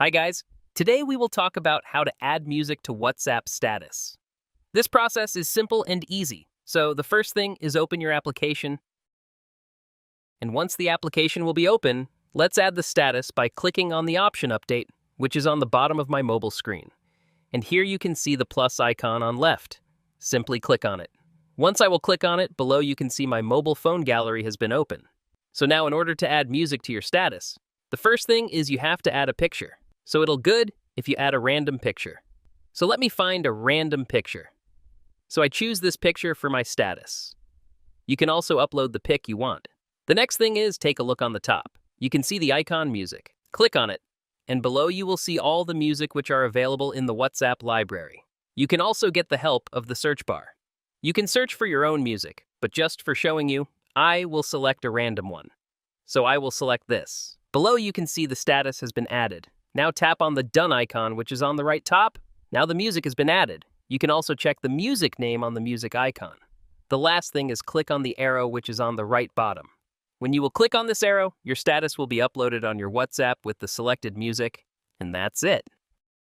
Hi guys, today we will talk about how to add music to WhatsApp status. This process is simple and easy, so the first thing is open your application, and once the application will be open, let's add the status by clicking on the option update, which is on the bottom of my mobile screen. And here you can see the plus icon on left. Simply click on it. Once I will click on it, below you can see my mobile phone gallery has been open. So now in order to add music to your status, the first thing is you have to add a picture. So it'll good if you add a random picture. So let me find a random picture. So I choose this picture for my status. You can also upload the pic you want. The next thing is take a look on the top. You can see the icon music. Click on it, and below you will see all the music which are available in the WhatsApp library. You can also get the help of the search bar. You can search for your own music, but just for showing you, I will select a random one. So I will select this. Below you can see the status has been added. Now tap on the done icon, which is on the right top. Now the music has been added. You can also check the music name on the music icon. The last thing is click on the arrow, which is on the right bottom. When you will click on this arrow, your status will be uploaded on your WhatsApp with the selected music, and that's it.